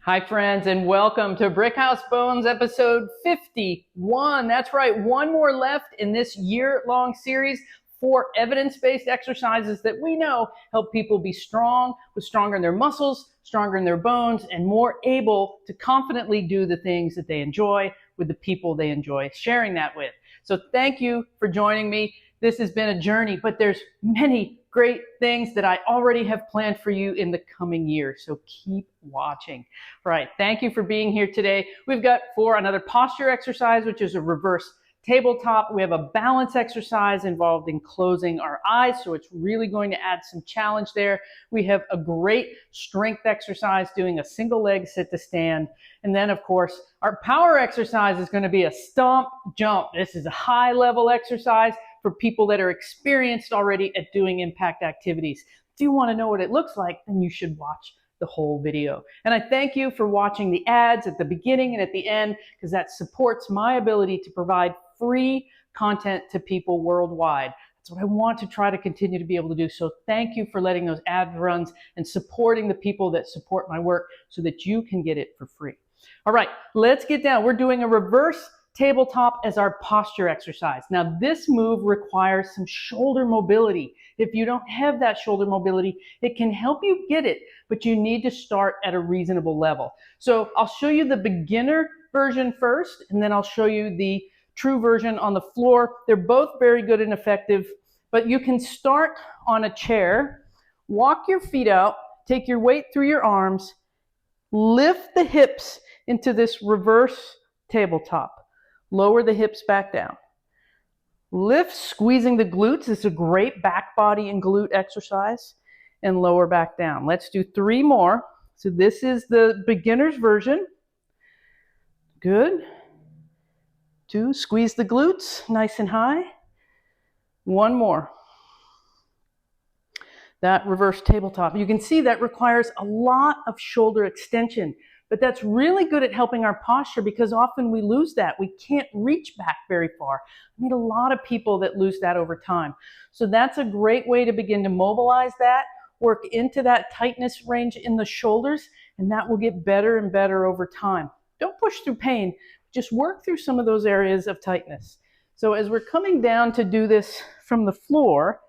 Hi, friends, and welcome to Brick House Bones episode 51. That's right, one more left in this year-long series for evidence-based exercises that we know help people be stronger in their muscles, stronger in their bones, and more able to confidently do the things that they enjoy with the people they enjoy sharing that with. So thank you for joining me. This has been a journey, but there's many great things that I already have planned for you in the coming year. So keep watching. All right, thank you for being here today. We've got for another posture exercise, which is a reverse tabletop. We have a balance exercise involved in closing our eyes, so it's really going to add some challenge there. We have a great strength exercise doing a single leg sit to stand. And then, of course, our power exercise is going to be a stomp jump. This is a high level exercise for people that are experienced already at doing impact activities. If you want to know what it looks like, then you should watch the whole video. And I thank you for watching the ads at the beginning and at the end, because that supports my ability to provide free content to people worldwide. That's what I want to try to continue to be able to do. So thank you for letting those ad runs and supporting the people that support my work so that you can get it for free. All right, let's get down. We're doing a reverse tabletop as our posture exercise. Now, this move requires some shoulder mobility. If you don't have that shoulder mobility, it can help you get it, but you need to start at a reasonable level. So I'll show you the beginner version first, and then I'll show you the true version on the floor. They're both very good and effective, but you can start on a chair, walk your feet out, take your weight through your arms, lift the hips into this reverse tabletop. Lower the hips back down. Lift, squeezing the glutes. This is a great back body and glute exercise. And lower back down. Let's do 3 more. So this is the beginner's version. Good. 2, squeeze the glutes nice and high. 1 more. That reverse tabletop. You can see that requires a lot of shoulder extension. But that's really good at helping our posture because often we lose that. We can't reach back very far. I meet a lot of people that lose that over time. So that's a great way to begin to mobilize that, work into that tightness range in the shoulders, and that will get better and better over time. Don't push through pain. Just work through some of those areas of tightness. So as we're coming down to do this from the floor,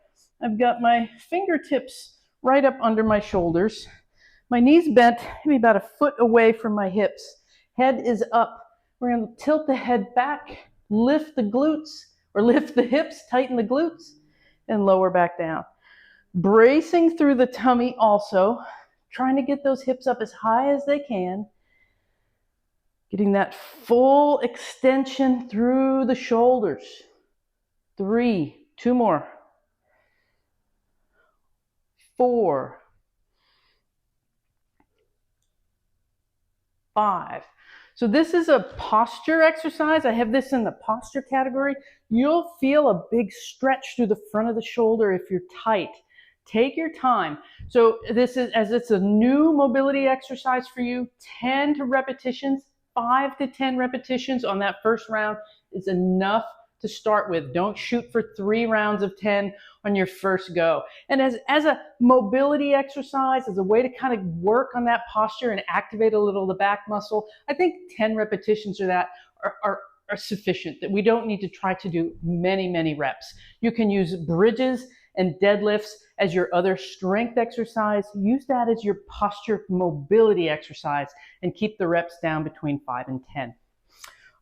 I've got my fingertips right up under my shoulders. My knees bent, maybe about 1 foot away from my hips. Head is up. We're going to tilt the head back, lift the glutes, or lift the hips, tighten the glutes, and lower back down. Bracing through the tummy also, trying to get those hips up as high as they can. Getting that full extension through the shoulders. 3, 2 more. 4, 5. So this is a posture exercise. I have this in the posture category. You'll feel a big stretch through the front of the shoulder if you're tight. Take your time. So this is, as it's a new mobility exercise for you, 10 repetitions, 5 to 10 repetitions on that first round is enough to start with. Don't shoot for 3 rounds of 10 on your first go. And as a mobility exercise, as a way to kind of work on that posture and activate a little of the back muscle, I think 10 repetitions of that are sufficient, that we don't need to try to do many reps. You can use bridges and deadlifts as your other strength exercise. Use that as your posture mobility exercise and keep the reps down between 5 and 10.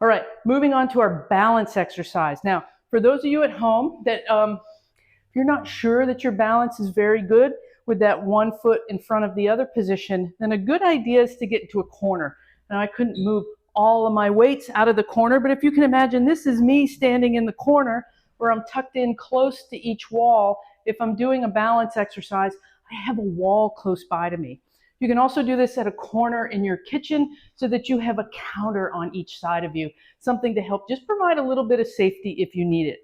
All right, moving on to our balance exercise. Now, for those of you at home that if you're not sure that your balance is very good with that 1 foot in front of the other position, then a good idea is to get into a corner. Now, I couldn't move all of my weights out of the corner, but if you can imagine, this is me standing in the corner where I'm tucked in close to each wall. If I'm doing a balance exercise, I have a wall close by to me. You can also do this at a corner in your kitchen so that you have a counter on each side of you, something to help just provide a little bit of safety if you need it.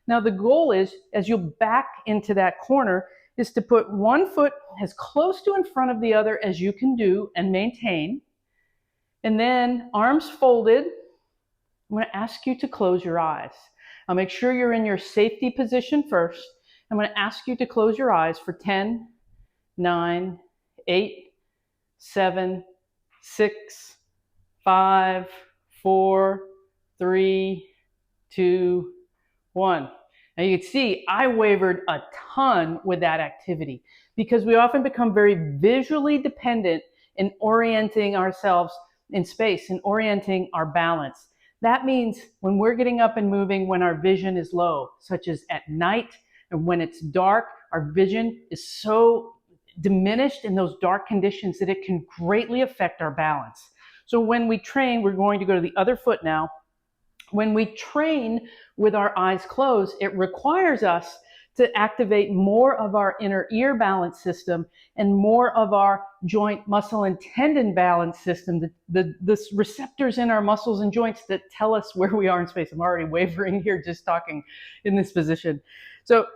Now the goal is, as you back into that corner, is to put 1 foot as close to in front of the other as you can do and maintain. And then arms folded, I'm going to ask you to close your eyes. I'll make sure you're in your safety position first. I'm going to ask you to close your eyes for 10, 9, 8, 7, 6, 5, 4, 3, 2, 1. Now you can see I wavered a ton with that activity because we often become very visually dependent in orienting ourselves in space and orienting our balance. That means when we're getting up and moving when our vision is low, such as at night and when it's dark, our vision is so diminished in those dark conditions that it can greatly affect our balance. So when we train, we're going to go to the other foot now. When we train with our eyes closed, it requires us to activate more of our inner ear balance system and more of our joint, muscle, and tendon balance system, the receptors in our muscles and joints that tell us where we are in space. I'm already wavering here just talking in this position. So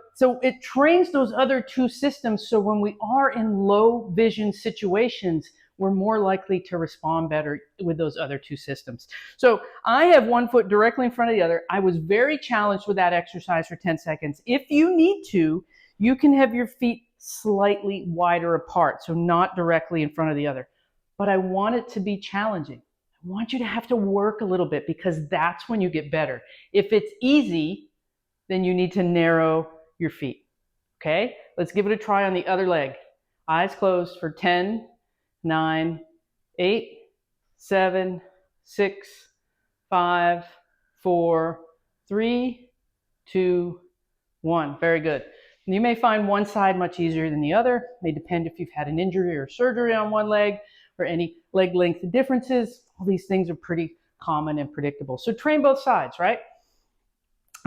it trains those other two systems, so when we are in low vision situations, we're more likely to respond better with those other two systems. So I have one foot directly in front of the other. I was very challenged with that exercise for 10 seconds. If you need to, you can have your feet slightly wider apart, so not directly in front of the other. But I want it to be challenging. I want you to have to work a little bit because that's when you get better. If it's easy, then you need to narrow your feet. Okay? Let's give it a try on the other leg. Eyes closed for 10, 9, 8, 7, 6, 5, 4, 3, 2, 1. Very good. And you may find one side much easier than the other. It may depend if you've had an injury or surgery on one leg or any leg length differences. All these things are pretty common and predictable. So train both sides, right?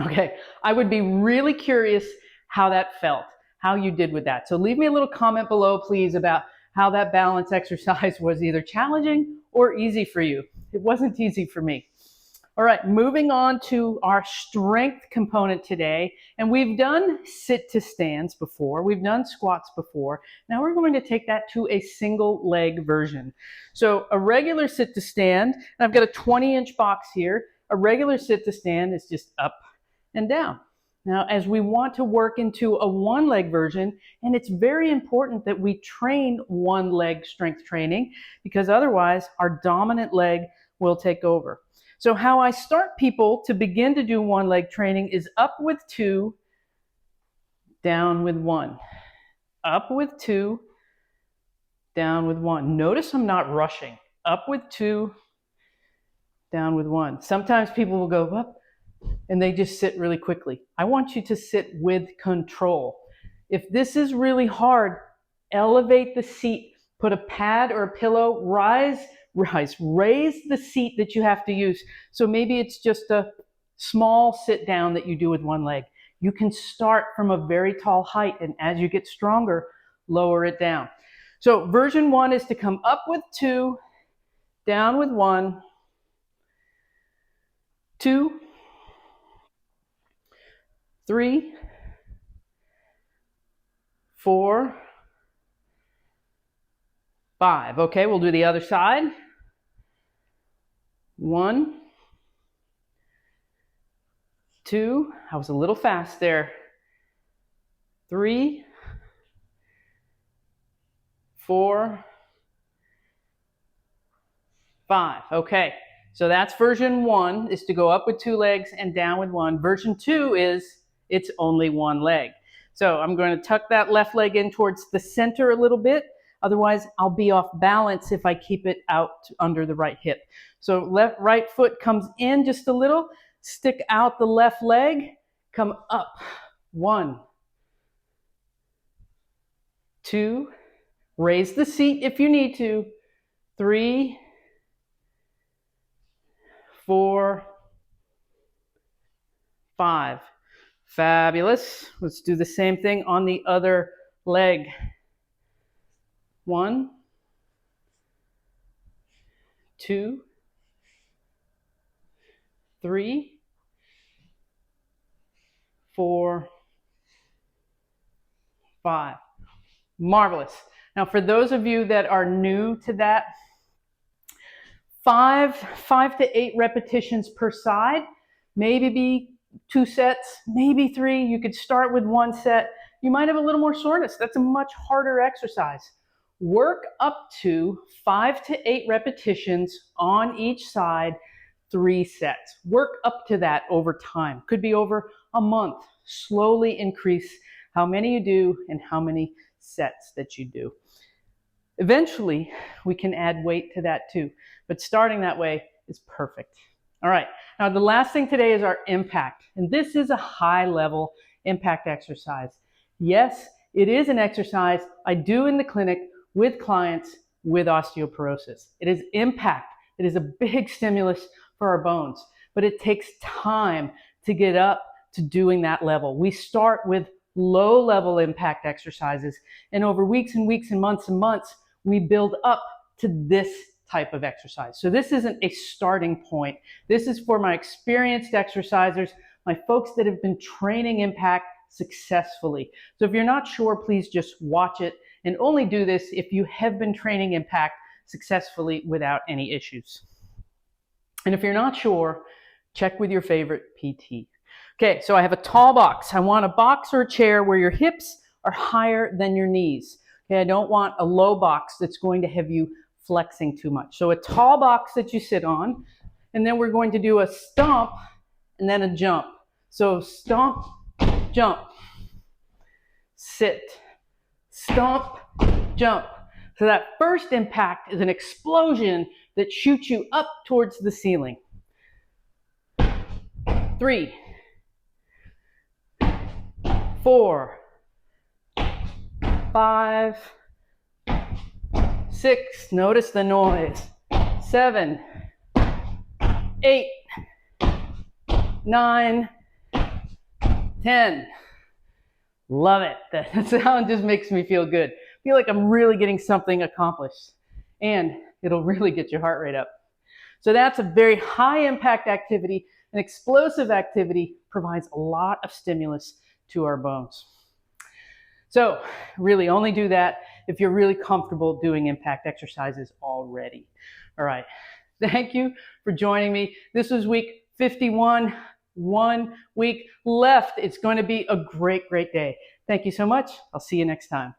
Okay, I would be really curious how that felt, how you did with that. So leave me a little comment below, please, about how that balance exercise was either challenging or easy for you. It wasn't easy for me. All right, moving on to our strength component today. And we've done sit to stands before. We've done squats before. Now we're going to take that to a single leg version. So a regular sit to stand, and I've got a 20-inch box here. A regular sit to stand is just up and down. Now, as we want to work into a one-leg version, and it's very important that we train one-leg strength training because otherwise our dominant leg will take over. So how I start people to begin to do one-leg training is up with 2, down with 1. Up with 2, down with 1. Notice I'm not rushing. Up with 2, down with 1. Sometimes people will go up and they just sit really quickly. I want you to sit with control. If this is really hard, elevate the seat, put a pad or a pillow, raise the seat that you have to use. So maybe it's just a small sit down that you do with one leg. You can start from a very tall height, and as you get stronger, lower it down. So version 1 is to come up with 2, down with 1, 2, 3, 4, 5. Okay, we'll do the other side. 1, 2, I was a little fast there. 3, 4, 5. Okay, so that's version 1, is to go up with 2 legs and down with 1. Version 2 is it's only 1 leg. So I'm going to tuck that left leg in towards the center a little bit. Otherwise, I'll be off balance if I keep it out under the right hip. So right foot comes in just a little, stick out the left leg, come up. 1, 2, raise the seat if you need to. 3, 4, 5. Fabulous. Let's do the same thing on the other leg. 1, 2, 3, 4, 5. Marvelous. Now, for those of you that are new to that, 5 to 8 repetitions per side, maybe be 2 sets, maybe 3. You could start with 1 set. You might have a little more soreness. That's a much harder exercise. work up to 5 to 8 repetitions on each side, 3 sets. Work up to that over time. Could be over a month. Slowly increase how many you do and how many sets that you do. Eventually, we can add weight to that too, but starting that way is perfect. All right, now the last thing today is our impact, and this is a high-level impact exercise. Yes, it is an exercise I do in the clinic with clients with osteoporosis. It is impact. It is a big stimulus for our bones, but it takes time to get up to doing that level. We start with low-level impact exercises, and over weeks and weeks and months, we build up to this type of exercise. So this isn't a starting point. This is for my experienced exercisers, my folks that have been training impact successfully. So if you're not sure, please just watch it, and only do this if you have been training impact successfully without any issues. And if you're not sure, check with your favorite PT. Okay, so I have a tall box. I want a box or a chair where your hips are higher than your knees. Okay, I don't want a low box that's going to have you flexing too much. So a tall box that you sit on, and then we're going to do a stomp and then a jump. So stomp, jump, sit, stomp, jump. So that first impact is an explosion that shoots you up towards the ceiling. 3, 4, 5, 6, notice the noise, 7, 8, 9, 10. Love it. That sound just makes me feel good. I feel like I'm really getting something accomplished, and it'll really get your heart rate up. So that's a very high impact activity. An explosive activity provides a lot of stimulus to our bones. So really only do that if you're really comfortable doing impact exercises already. All right. Thank you for joining me. This was week 51, 1 week left. It's going to be a great, great day. Thank you so much. I'll see you next time.